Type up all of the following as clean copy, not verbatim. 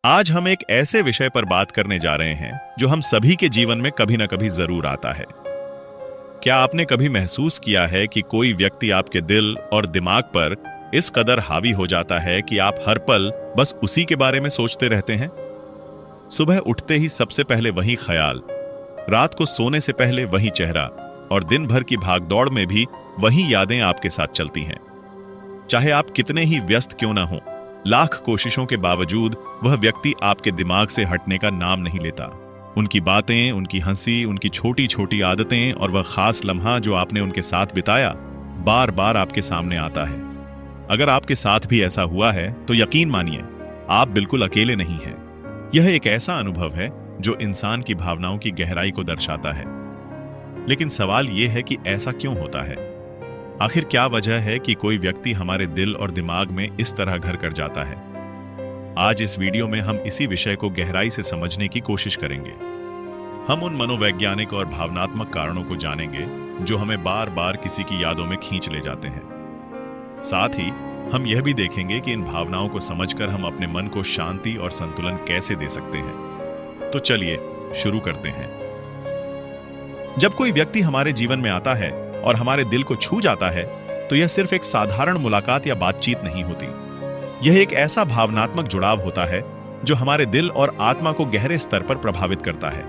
आज हम एक ऐसे विषय पर बात करने जा रहे हैं जो हम सभी के जीवन में कभी ना कभी जरूर आता है। क्या आपने कभी महसूस किया है कि कोई व्यक्ति आपके दिल और दिमाग पर इस कदर हावी हो जाता है कि आप हर पल बस उसी के बारे में सोचते रहते हैं? सुबह उठते ही सबसे पहले वही ख्याल, रात को सोने से पहले वही चेहरा और दिन भर की भागदौड़ में भी वही यादें आपके साथ चलती हैं। चाहे आप कितने ही व्यस्त क्यों ना हों, लाख कोशिशों के बावजूद वह व्यक्ति आपके दिमाग से हटने का नाम नहीं लेता। उनकी बातें, उनकी हंसी, उनकी छोटी छोटी आदतें और वह खास लम्हा जो आपने उनके साथ बिताया बार बार आपके सामने आता है। अगर आपके साथ भी ऐसा हुआ है तो यकीन मानिए, आप बिल्कुल अकेले नहीं हैं। यह एक ऐसा अनुभव है जो इंसान की भावनाओं की गहराई को दर्शाता है। लेकिन सवाल यह है कि ऐसा क्यों होता है? आखिर क्या वजह है कि कोई व्यक्ति हमारे दिल और दिमाग में इस तरह घर कर जाता है? आज इस वीडियो में हम इसी विषय को गहराई से समझने की कोशिश करेंगे। हम उन मनोवैज्ञानिक और भावनात्मक कारणों को जानेंगे जो हमें बार बार किसी की यादों में खींच ले जाते हैं। साथ ही हम यह भी देखेंगे कि इन भावनाओं को समझकर हम अपने मन को शांति और संतुलन कैसे दे सकते हैं। तो चलिए शुरू करते हैं। जब कोई व्यक्ति हमारे जीवन में आता है और हमारे दिल को छू जाता है तो यह सिर्फ एक साधारण मुलाकात या बातचीत नहीं होती। यह एक ऐसा भावनात्मक जुड़ाव होता है जो हमारे दिल और आत्मा को गहरे स्तर पर प्रभावित करता है।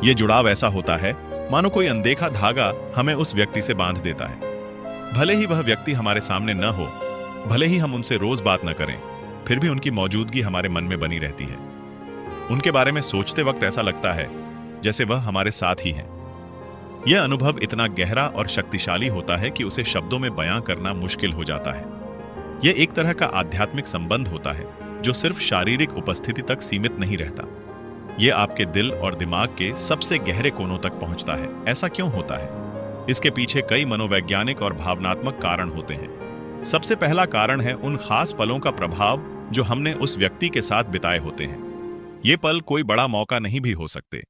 यह जुड़ाव ऐसा होता है मानो कोई अनदेखा धागा हमें उस व्यक्ति से बांध देता है। भले ही वह व्यक्ति हमारे सामने न हो, भले ही हम उनसे रोज बात न करें, फिर भी उनकी मौजूदगी हमारे मन में बनी रहती है। उनके बारे में सोचते वक्त ऐसा लगता है जैसे वह हमारे साथ ही हैं। यह अनुभव इतना गहरा और शक्तिशाली होता है कि उसे शब्दों में बयां करना मुश्किल हो जाता है। यह एक तरह का आध्यात्मिक संबंध होता है जो सिर्फ शारीरिक उपस्थिति तक सीमित नहीं रहता। यह आपके दिल और दिमाग के सबसे गहरे कोनों तक पहुंचता है। ऐसा क्यों होता है? इसके पीछे कई मनोवैज्ञानिक और भावनात्मक कारण होते हैं। सबसे पहला कारण है उन खास पलों का प्रभाव जो हमने उस व्यक्ति के साथ बिताए होते हैं। ये पल कोई बड़ा मौका नहीं भी हो सकते।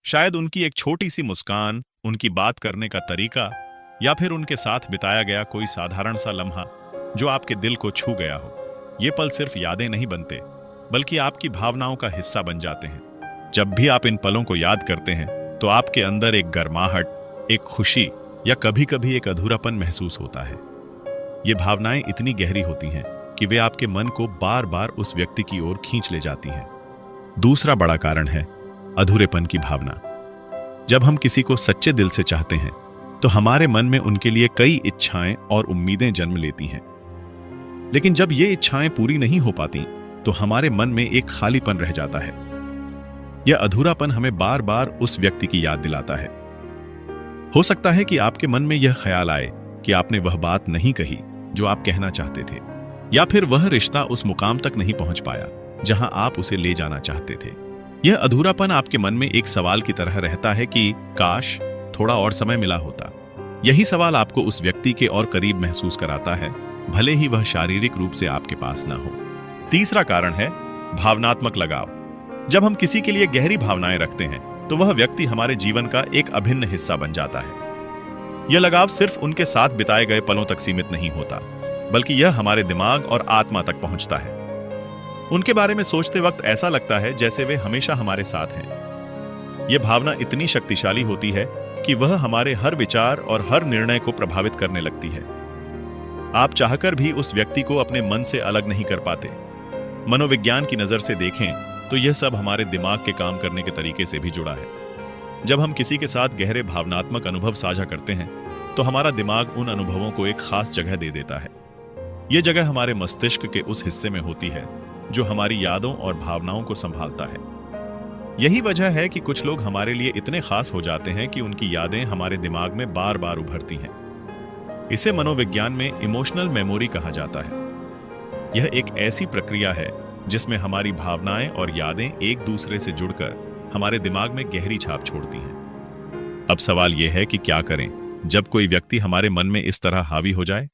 शायद उनकी एक छोटी सी मुस्कान, उनकी बात करने का तरीका या फिर उनके साथ बिताया गया कोई साधारण सा लम्हा जो आपके दिल को छू गया हो। ये पल सिर्फ यादें नहीं बनते, बल्कि आपकी भावनाओं का हिस्सा बन जाते हैं। जब भी आप इन पलों को याद करते हैं तो आपके अंदर एक गर्माहट, एक खुशी या कभी कभी एक अधूरापन महसूस होता है। ये भावनाएं इतनी गहरी होती हैं कि वे आपके मन को बार बार उस व्यक्ति की ओर खींच ले जाती हैं। दूसरा बड़ा कारण है अधूरेपन की भावना। जब हम किसी को सच्चे दिल से चाहते हैं तो हमारे मन में उनके लिए कई इच्छाएं और उम्मीदें जन्म लेती हैं। लेकिन जब ये इच्छाएं पूरी नहीं हो पाती तो हमारे मन में एक खालीपन रह जाता है। यह अधूरापन हमें बार बार उस व्यक्ति की याद दिलाता है। हो सकता है कि आपके मन में यह ख्याल आए कि आपने वह बात नहीं कही जो आप कहना चाहते थे, या फिर वह रिश्ता उस मुकाम तक नहीं पहुंच पाया जहां आप उसे ले जाना चाहते थे। यह अधूरापन आपके मन में एक सवाल की तरह रहता है कि काश थोड़ा और समय मिला होता। यही सवाल आपको उस व्यक्ति के और करीब महसूस कराता है, भले ही वह शारीरिक रूप से आपके पास ना हो। तीसरा कारण है भावनात्मक लगाव। जब हम किसी के लिए गहरी भावनाएं रखते हैं तो वह व्यक्ति हमारे जीवन का एक अभिन्न हिस्सा बन जाता है। यह लगाव सिर्फ उनके साथ बिताए गए पलों तक सीमित नहीं होता, बल्कि यह हमारे दिमाग और आत्मा तक पहुंचता है। उनके बारे में सोचते वक्त ऐसा लगता है जैसे वे हमेशा हमारे साथ हैं। यह भावना इतनी शक्तिशाली होती है कि वह हमारे हर विचार और हर निर्णय को प्रभावित करने लगती है। आप चाहकर भी उस व्यक्ति को अपने मन से अलग नहीं कर पाते। मनोविज्ञान की नजर से देखें तो यह सब हमारे दिमाग के काम करने के तरीके से भी जुड़ा है। जब हम किसी के साथ गहरे भावनात्मक अनुभव साझा करते हैं तो हमारा दिमाग उन अनुभवों को एक खास जगह दे देता है। यह जगह हमारे मस्तिष्क के उस हिस्से में होती है जो हमारी यादों और भावनाओं को संभालता है। यही वजह है कि कुछ लोग हमारे लिए इतने खास हो जाते हैं कि उनकी यादें हमारे दिमाग में बार बार उभरती हैं। इसे मनोविज्ञान में इमोशनल मेमोरी कहा जाता है। यह एक ऐसी प्रक्रिया है जिसमें हमारी भावनाएं और यादें एक दूसरे से जुड़कर हमारे दिमाग में गहरी छाप छोड़ती हैं। अब सवाल यह है कि क्या करें जब कोई व्यक्ति हमारे मन में इस तरह हावी हो जाए?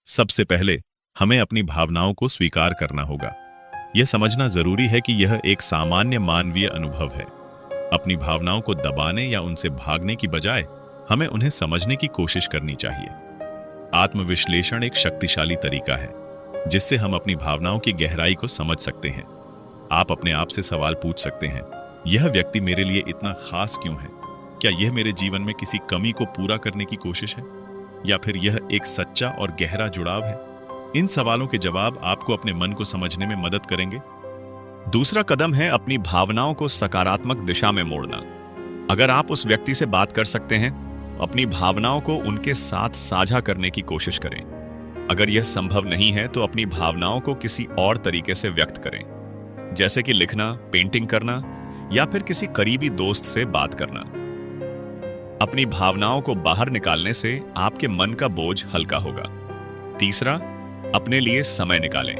सबसे पहले हमें अपनी भावनाओं को स्वीकार करना होगा। यह समझना जरूरी है कि यह एक सामान्य मानवीय अनुभव है। अपनी भावनाओं को दबाने या उनसे भागने की बजाय हमें उन्हें समझने की कोशिश करनी चाहिए। आत्मविश्लेषण एक शक्तिशाली तरीका है जिससे हम अपनी भावनाओं की गहराई को समझ सकते हैं। आप अपने आप से सवाल पूछ सकते हैं, यह व्यक्ति मेरे लिए इतना खास क्यों है? क्या यह मेरे जीवन में किसी कमी को पूरा करने की कोशिश है, या फिर यह एक सच्चा और गहरा जुड़ाव है? इन सवालों के जवाब आपको अपने मन को समझने में मदद करेंगे। दूसरा कदम है अपनी भावनाओं को सकारात्मक दिशा में मोड़ना। अगर आप उस व्यक्ति से बात कर सकते हैं, अपनी भावनाओं को उनके साथ साझा करने की कोशिश करें। अगर यह संभव नहीं है तो अपनी भावनाओं को किसी और तरीके से व्यक्त करें, जैसे कि लिखना, पेंटिंग करना या फिर किसी करीबी दोस्त से बात करना। अपनी भावनाओं को बाहर निकालने से आपके मन का बोझ हल्का होगा। तीसरा, अपने लिए समय निकालें।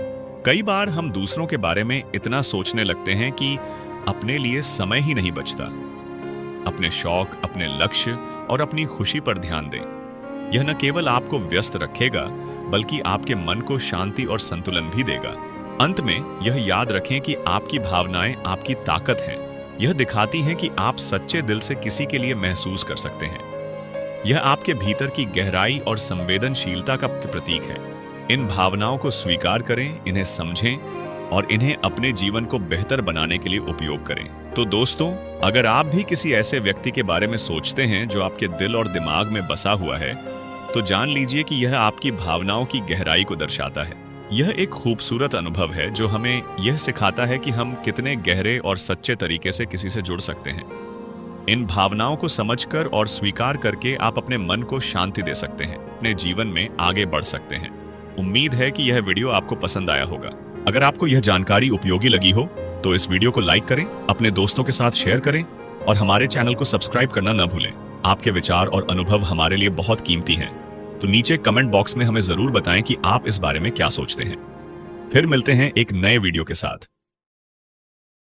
कई बार हम दूसरों के बारे में इतना सोचने लगते हैं कि अपने लिए समय ही नहीं बचता। अपने शौक, अपने लक्ष्य और अपनी खुशी पर ध्यान दें। यह न केवल आपको व्यस्त रखेगा, बल्कि आपके मन को शांति और संतुलन भी देगा। अंत में यह याद रखें कि आपकी भावनाएं आपकी ताकत हैं। यह दिखाती हैं कि आप सच्चे दिल से किसी के लिए महसूस कर सकते हैं। यह आपके भीतर की गहराई और संवेदनशीलता का प्रतीक है। इन भावनाओं को स्वीकार करें, इन्हें समझें और इन्हें अपने जीवन को बेहतर बनाने के लिए उपयोग करें। तो दोस्तों, अगर आप भी किसी ऐसे व्यक्ति के बारे में सोचते हैं जो आपके दिल और दिमाग में बसा हुआ है, तो जान लीजिए कि यह आपकी भावनाओं की गहराई को दर्शाता है। यह एक खूबसूरत अनुभव है जो हमें यह सिखाता है कि हम कितने गहरे और सच्चे तरीके से किसी से जुड़ सकते हैं। इन भावनाओं को समझकर और स्वीकार करके आप अपने मन को शांति दे सकते हैं, अपने जीवन में आगे बढ़ सकते हैं। उम्मीद है कि यह वीडियो आपको पसंद आया होगा। अगर आपको यह जानकारी उपयोगी लगी हो तो इस वीडियो को लाइक करें, अपने दोस्तों के साथ शेयर करें और हमारे चैनल को सब्सक्राइब करना न भूलें। आपके विचार और अनुभव हमारे लिए बहुत कीमती हैं, तो नीचे कमेंट बॉक्स में हमें जरूर बताएं कि आप इस बारे में क्या सोचते हैं। फिर मिलते हैं एक नए वीडियो के साथ।